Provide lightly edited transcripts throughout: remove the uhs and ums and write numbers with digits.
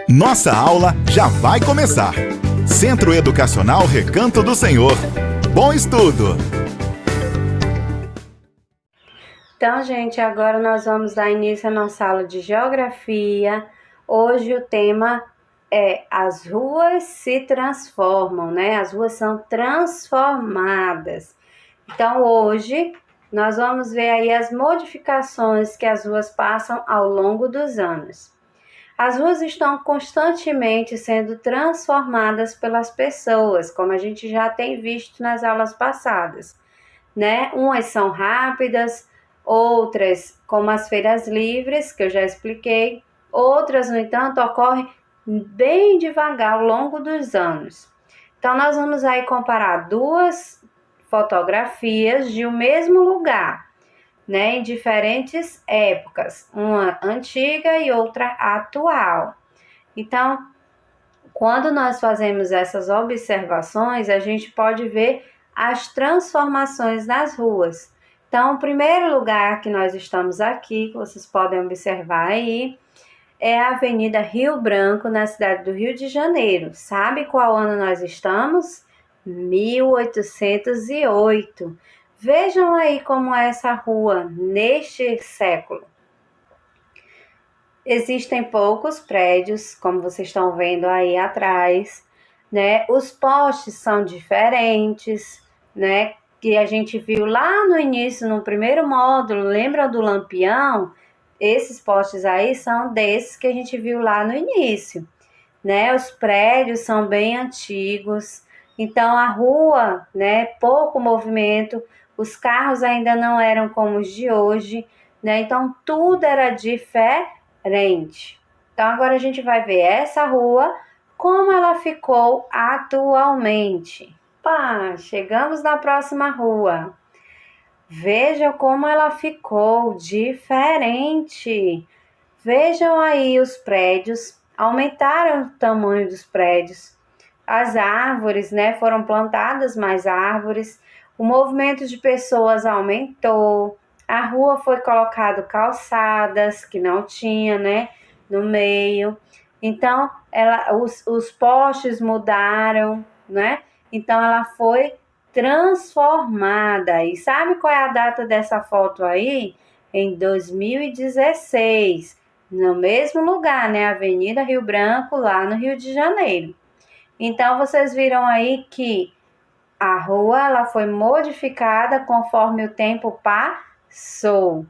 Nossa aula já vai começar. Centro Educacional Recanto do Senhor. Bom estudo! Então, gente, agora nós vamos dar início à nossa aula de Geografia. Hoje o tema é as ruas se transformam, né? As ruas são transformadas. Então, hoje nós vamos ver aí as modificações que as ruas passam ao longo dos anos. As ruas estão constantemente sendo transformadas pelas pessoas, como a gente já tem visto nas aulas passadas, né? Umas são rápidas, outras, como as feiras livres, que eu já expliquei, outras, no entanto, ocorrem bem devagar ao longo dos anos. Então, nós vamos aí comparar duas fotografias de um mesmo lugar, né, em diferentes épocas, uma antiga e outra atual. Então, quando nós fazemos essas observações, a gente pode ver as transformações das ruas. Então, o primeiro lugar que nós estamos aqui, que vocês podem observar aí, é a Avenida Rio Branco, na cidade do Rio de Janeiro. Sabe qual ano nós estamos? 1808. Vejam aí como é essa rua neste século. Existem poucos prédios, como vocês estão vendo aí atrás, né? Os postes são diferentes, né? Que a gente viu lá no início, no primeiro módulo, lembra do lampião? Esses postes aí são desses que a gente viu lá no início, né? Os prédios são bem antigos, então a rua, né? Pouco movimento, os carros ainda não eram como os de hoje, né? Então tudo era diferente. Então agora a gente vai ver essa rua, como ela ficou atualmente. Pá, chegamos na próxima rua. Veja como ela ficou diferente. Vejam aí os prédios, aumentaram o tamanho dos prédios. As árvores, né, foram plantadas mais árvores. O movimento de pessoas aumentou. A rua foi colocado calçadas que não tinha, né, no meio. Então, os postes mudaram, né? Então, ela foi transformada. E sabe qual é a data dessa foto aí? Em 2016, no mesmo lugar, né? Avenida Rio Branco, lá no Rio de Janeiro. Então, vocês viram aí que a rua ela foi modificada conforme o tempo passou.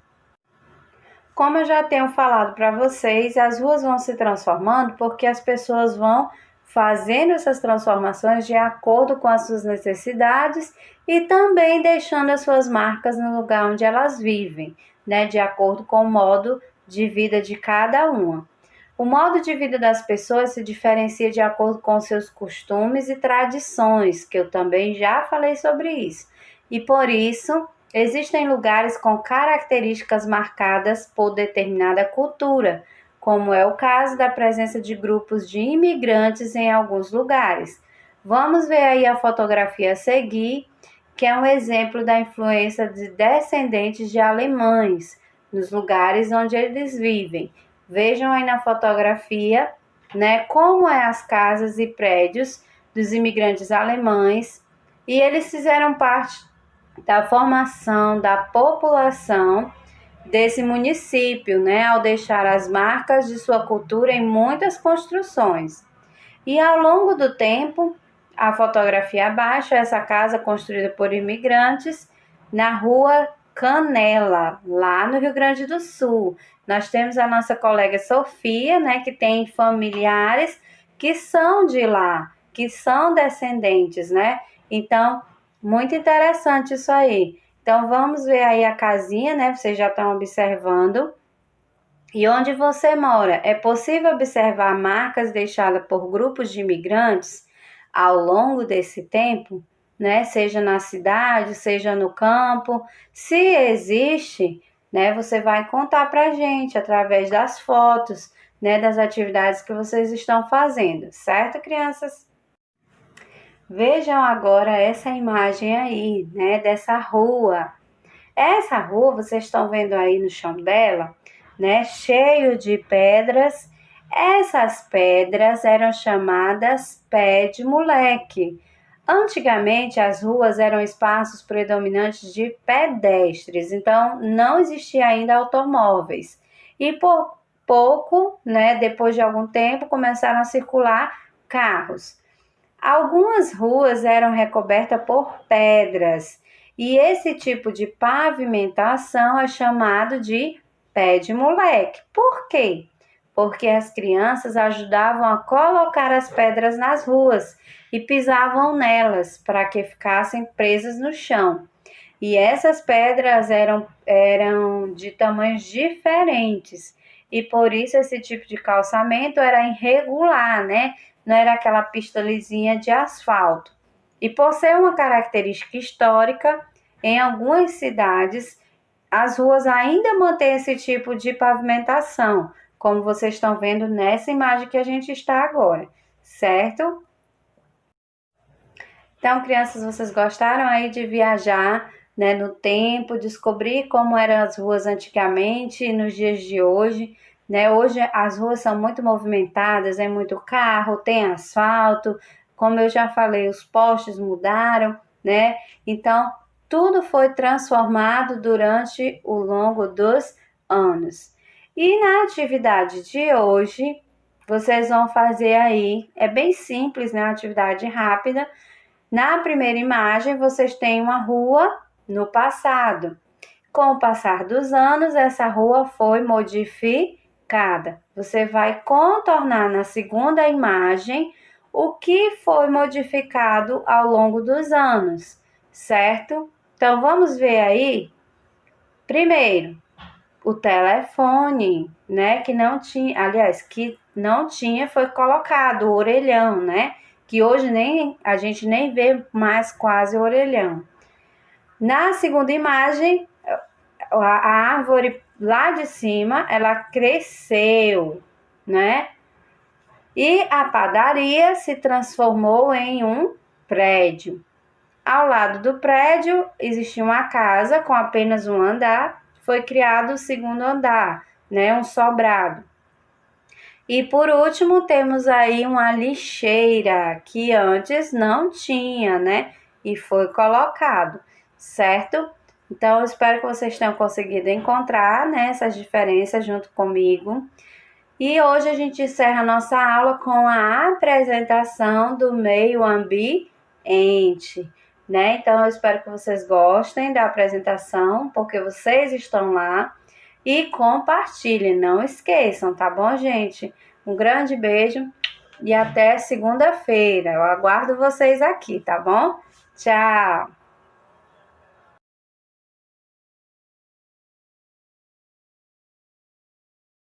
Como eu já tenho falado para vocês, as ruas vão se transformando porque as pessoas vão fazendo essas transformações de acordo com as suas necessidades e também deixando as suas marcas no lugar onde elas vivem, né, de acordo com o modo de vida de cada uma. O modo de vida das pessoas se diferencia de acordo com seus costumes e tradições, que eu também já falei sobre isso. E por isso, existem lugares com características marcadas por determinada cultura, como é o caso da presença de grupos de imigrantes em alguns lugares. Vamos ver aí a fotografia a seguir, que é um exemplo da influência de descendentes de alemães nos lugares onde eles vivem. Vejam aí na fotografia, né, como é as casas e prédios dos imigrantes alemães, e eles fizeram parte da formação da população desse município, né, ao deixar as marcas de sua cultura em muitas construções. E ao longo do tempo, a fotografia abaixo, essa casa construída por imigrantes na rua Canela, lá no Rio Grande do Sul. Nós temos a nossa colega Sofia, né, que tem familiares que são de lá, que são descendentes, né? Então, muito interessante isso aí. Então, vamos ver aí a casinha, né? Vocês já estão observando. E onde você mora, é possível observar marcas deixadas por grupos de imigrantes ao longo desse tempo, né? Seja na cidade, seja no campo. Se existe, né? Você vai contar para a gente através das fotos, né? Das atividades que vocês estão fazendo, certo, crianças? Vejam agora essa imagem aí, né, dessa rua. Essa rua, vocês estão vendo aí no chão dela, né, cheio de pedras. Essas pedras eram chamadas pé de moleque. Antigamente, as ruas eram espaços predominantes de pedestres, então não existia ainda automóveis. E por pouco, né, depois de algum tempo, começaram a circular carros. Algumas ruas eram recobertas por pedras, e esse tipo de pavimentação é chamado de pé de moleque. Por quê? Porque as crianças ajudavam a colocar as pedras nas ruas e pisavam nelas para que ficassem presas no chão. E essas pedras eram de tamanhos diferentes. E por isso esse tipo de calçamento era irregular, né? Não era aquela pista lisinha de asfalto. E por ser uma característica histórica, em algumas cidades, as ruas ainda mantêm esse tipo de pavimentação, como vocês estão vendo nessa imagem que a gente está agora, certo? Então, crianças, vocês gostaram aí de viajar, né, no tempo, descobrir como eram as ruas antigamente e nos dias de hoje, né? Hoje as ruas são muito movimentadas, é muito carro, tem asfalto, como eu já falei, os postes mudaram, né? Então, tudo foi transformado durante o longo dos anos. E na atividade de hoje, vocês vão fazer aí, é bem simples, né? Uma atividade rápida. Na primeira imagem, vocês têm uma rua no passado. Com o passar dos anos, essa rua foi modificada. Você vai contornar na segunda imagem o que foi modificado ao longo dos anos, certo? Então, vamos ver aí. Primeiro, o telefone, né? Que não tinha, foi colocado o orelhão, né? Que hoje a gente nem vê mais quase o orelhão. Na segunda imagem, a árvore lá de cima, ela cresceu, né? E a padaria se transformou em um prédio. Ao lado do prédio existia uma casa com apenas um andar, foi criado o segundo andar, né? Um sobrado. E por último, temos aí uma lixeira que antes não tinha, né? E foi colocado, certo? Então, eu espero que vocês tenham conseguido encontrar, né, essas diferenças junto comigo. E hoje a gente encerra a nossa aula com a apresentação do meio ambiente, né? Então, eu espero que vocês gostem da apresentação, porque vocês estão lá. E compartilhem, não esqueçam, tá bom, gente? Um grande beijo e até segunda-feira. Eu aguardo vocês aqui, tá bom? Tchau!